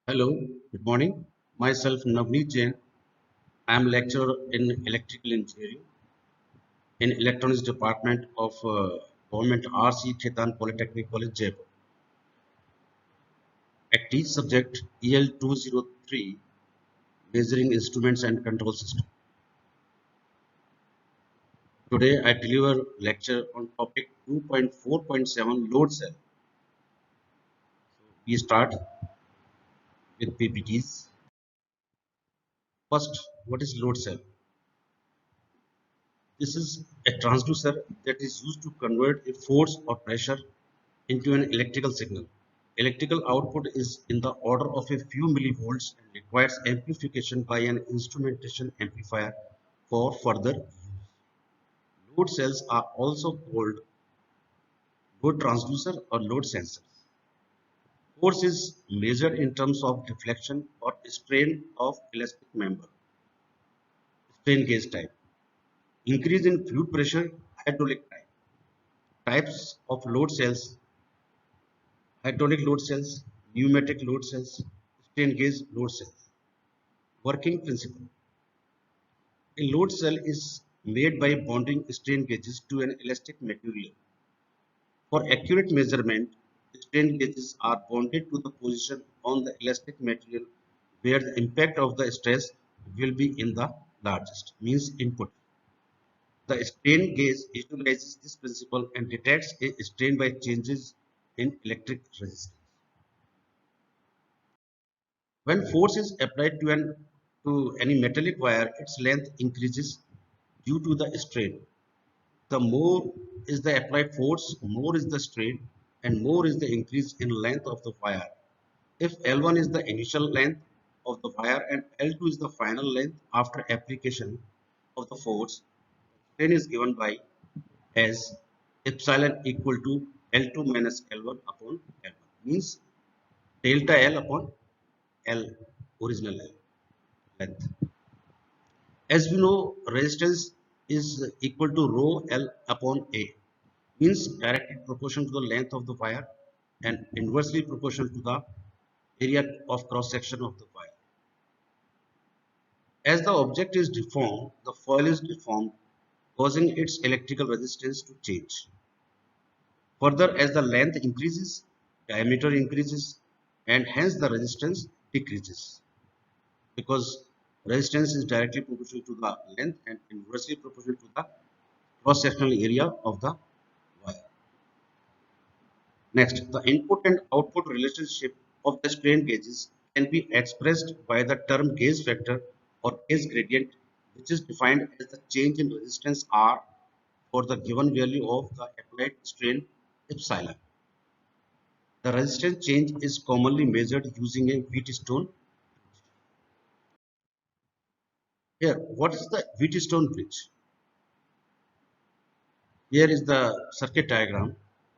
Hello, good morning. Myself Navneet Jain. I am lecturer in electrical engineering in electronics department of Government RC Khaitan Polytechnic College Jaipur. I teach subject EL203 measuring instruments and control system. Today I deliver lecture on topic 2.4.7 load cell. We start with PPTs. First, what is load cell? This is a transducer that is used to convert a force or pressure into an electrical signal. Electrical output is in the order of a few millivolts and requires amplification by an instrumentation amplifier for further use. Load cells are also called load transducer or load sensors. Force is measured in terms of deflection or strain of elastic member, strain gauge type. Increase in fluid pressure, hydraulic type. Types of load cells: hydraulic load cells, pneumatic load cells, strain gauge load cells. Working principle: a load cell is made by bonding strain gauges to an elastic material. For accurate measurement, strain gauges are bonded to the position on the elastic material where the impact of the stress will be in the largest, means input. The strain gauge utilizes this principle and detects a strain by changes in electric resistance. When force is applied to any metallic wire, its length increases due to the strain. The more is the applied force, more is the strain, and more is the increase in length of the wire. If L1 is the initial length of the wire and L2 is the final length after application of the force, strain is given by as epsilon equal to L2 minus L1 upon L1, means delta L upon L, original L length. As we know, resistance is equal to rho L upon A, means directly proportional to the length of the wire and inversely proportional to the area of cross section of the wire. As the object is deformed, the foil is deformed, causing its electrical resistance to change. Further, as the length increases, diameter increases, and hence the resistance decreases, because resistance is directly proportional to the length and inversely proportional to the cross-sectional area of the wire. Next, the input and output relationship of the strain gauges can be expressed by the term gauge factor or gauge gradient, which is defined as the change in resistance R for the given value of the applied strain epsilon. The resistance change is commonly measured using a Wheatstone. Here, what is the Wheatstone bridge? Here is the circuit diagram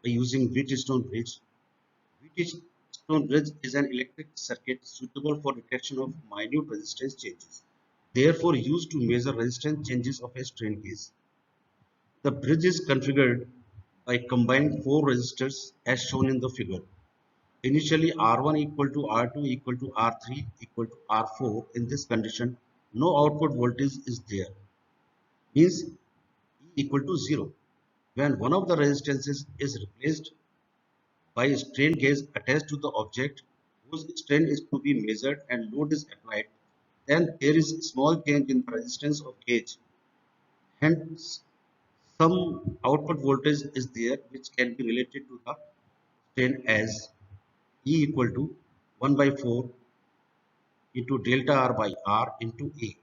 by using Wheatstone bridge. Wheatstone bridge is an electric circuit suitable for detection of minute resistance changes, therefore used to measure resistance changes of a strain gauge. The bridge is configured by combining four resistors as shown in the figure. Initially R1 equal to R2 equal to R3 equal to R4. In this condition, no output voltage is there, means E equal to 0. When one of the resistances is replaced by a strain gauge attached to the object whose strain is to be measured and load is applied, then there is a small change in the resistance of gauge. Hence, some output voltage is there which can be related to the strain as E equal to 1 by 4 into delta R by R into A.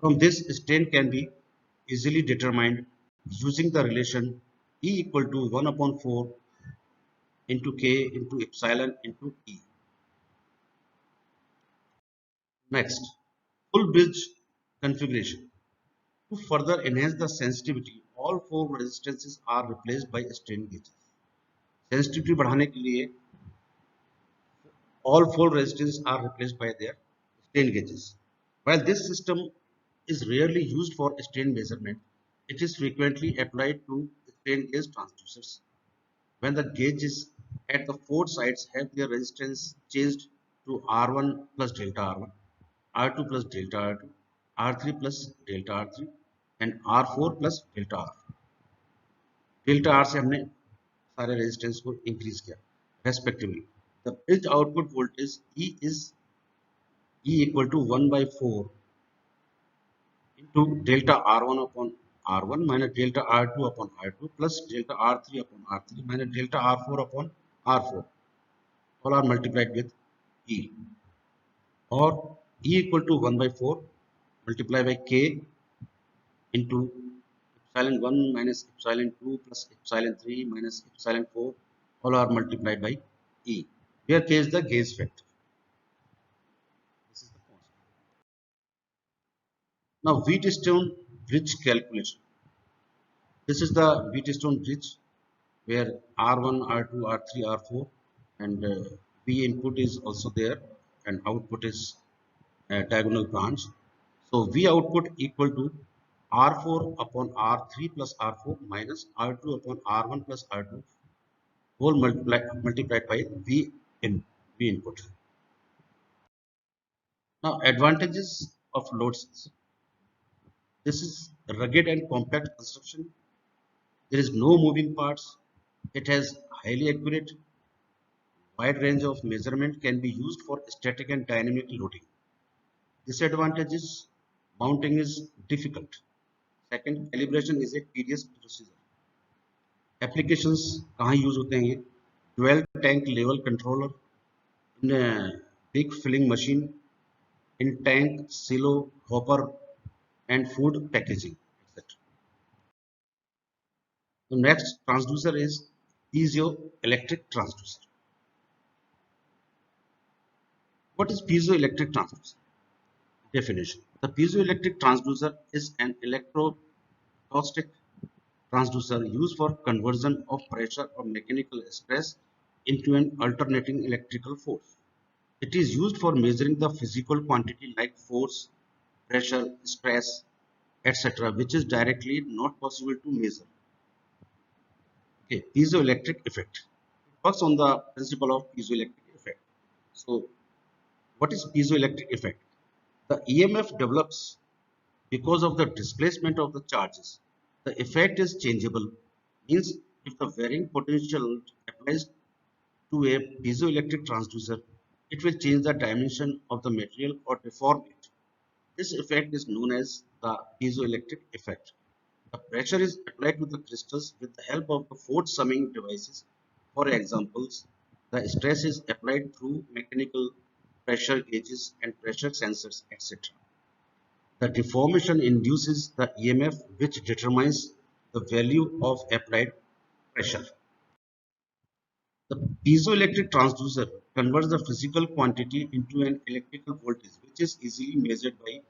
From this, strain can be easily determined using the relation E equal to 1 upon 4 into K into epsilon into E. Next, full bridge configuration. To further enhance the sensitivity, all four resistances are replaced by strain gauges. Sensitivity बढ़ाने के लिए all four resistors are replaced by their strain gauges. While this system is rarely used for strain measurement, it is frequently applied to strain gauge transducers when the gauges at the four sides have their resistance changed to R1 plus delta R1, R2 plus delta R2, R3 plus delta R3 and R4 plus delta R. Delta R से हमने सारे resistance को increase किया respectively the bridge output voltage E is E equal to 1 by 4 into delta R1 upon R1 minus delta R2 upon R2 plus delta R3 upon R3 minus delta R4 upon R4 all are multiplied with E or E equal to 1 by 4 multiplied by K into epsilon 1 minus epsilon 2 plus epsilon 3 minus epsilon 4 all are multiplied by E where K is the gauge factor. This is the constant. Now Wheatstone bridge calculation. This is the Wheatstone bridge where R1, R2, R3, R4 and V input is also there and output is diagonal branch. So V output equal to R4 upon R3 plus R4 minus R2 upon R1 plus R2 whole multiplied by V input. Now advantages of load cells. This is rugged and compact construction. There is no moving parts. It has highly accurate wide range of measurement can be used for static and dynamic loading. Disadvantage is mounting is difficult. Second, calibration is a tedious procedure. Applications कहाँ use होते हैं ये? Dual tank level controller in a big filling machine, in tank, silo, hopper, and food packaging, etc. The next transducer is piezoelectric transducer. What is piezoelectric transducer? Definition. The piezoelectric transducer is an electrostatic transducer used for conversion of pressure or mechanical stress into an alternating electrical force. It is used for measuring the physical quantity like force, pressure, stress, etc., which is directly not possible to measure. Okay, piezoelectric effect. It works on the principle of piezoelectric effect. So, what is piezoelectric effect? The EMF develops because of the displacement of the charges. The effect is changeable, means if the varying potential applies to a piezoelectric transducer, it will change the dimension of the material or deform it. This effect is known as the piezoelectric effect. The pressure is applied to the crystals with the help of the force summing devices. For examples, the stress is applied through mechanical pressure gauges and pressure sensors, etc. The deformation induces the EMF which determines the value of applied pressure. The piezoelectric transducer converts the physical quantity into an electrical voltage which is easily measured by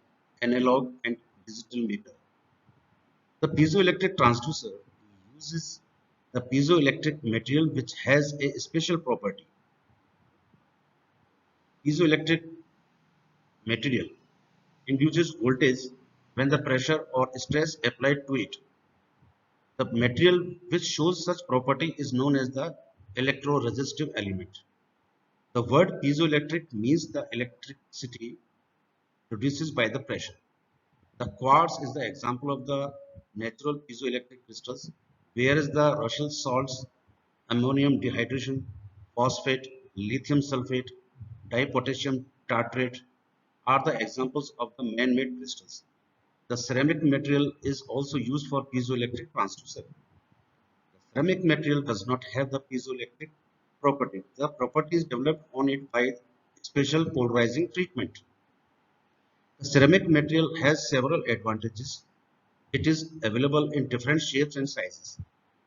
analog and digital meter. The piezoelectric transducer uses the piezoelectric material which has a special property. Piezoelectric material induces voltage when the pressure or stress applied to it. The material which shows such property is known as the electroresistive element. The word piezoelectric means the electricity produced by the pressure. The quartz is the example of the natural piezoelectric crystals, whereas the Russell salts, ammonium dehydration, phosphate, lithium sulfate, dipotassium tartrate are the examples of the man-made crystals. The ceramic material is also used for piezoelectric transducer. Ceramic material does not have the piezoelectric property. The property is developed on it by special polarizing treatment. The ceramic material has several advantages. It is available in different shapes and sizes.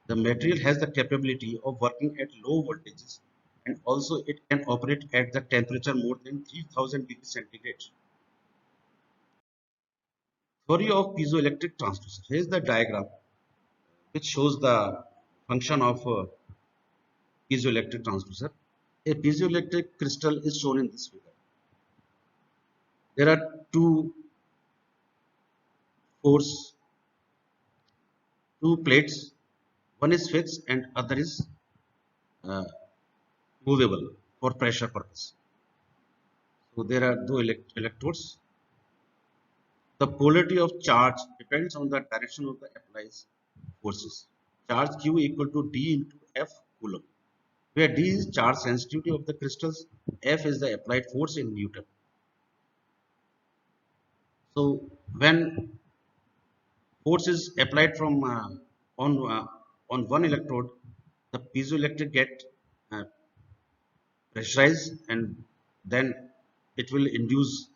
The material has the capability of working at low voltages and also it can operate at the temperature more than 3000 degrees centigrade. Theory of piezoelectric transducer. Here is the diagram which shows the function of piezoelectric transducer. A piezoelectric crystal is shown in this figure. There are force, two plates. One is fixed and other is uh, movable for pressure purpose. So there are two electrodes. The polarity of charge depends on the direction of the applied forces. Charge Q equal to D into F coulomb, where D is charge sensitivity of the crystals, F is the applied force in Newton. So when force is applied from on uh, on one electrode, the piezoelectric get uh, pressurized, and then it will induce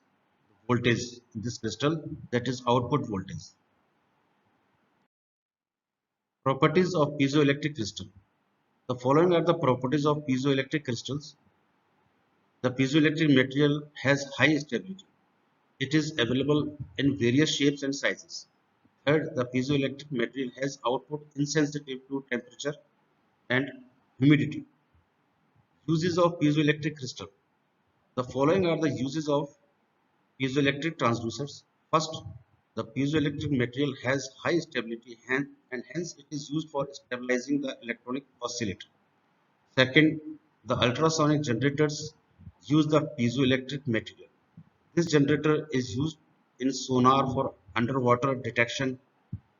voltage in this crystal, that is output voltage. Properties of piezoelectric crystal. The following are the properties of piezoelectric crystals. The piezoelectric material has high stability. It is available in various shapes and sizes. Third, the piezoelectric material has output insensitive to temperature and humidity. Uses of piezoelectric crystal. The following are the uses of piezoelectric transducers. First, the piezoelectric material has high stability and hence it is used for stabilizing the electronic oscillator. Second, the ultrasonic generators use the piezoelectric material. This generator is used in sonar for underwater detection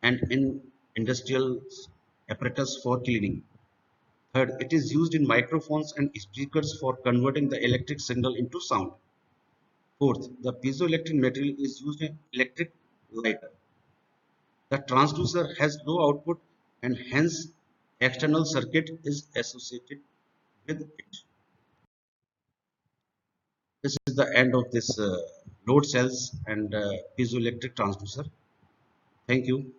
and in industrial apparatus for cleaning. Third, it is used in microphones and speakers for converting the electric signal into sound. Fourth, the piezoelectric material is used in electric lighter. The transducer has low output and hence external circuit is associated with it. This is the end of this load cells and piezoelectric transducer. Thank you.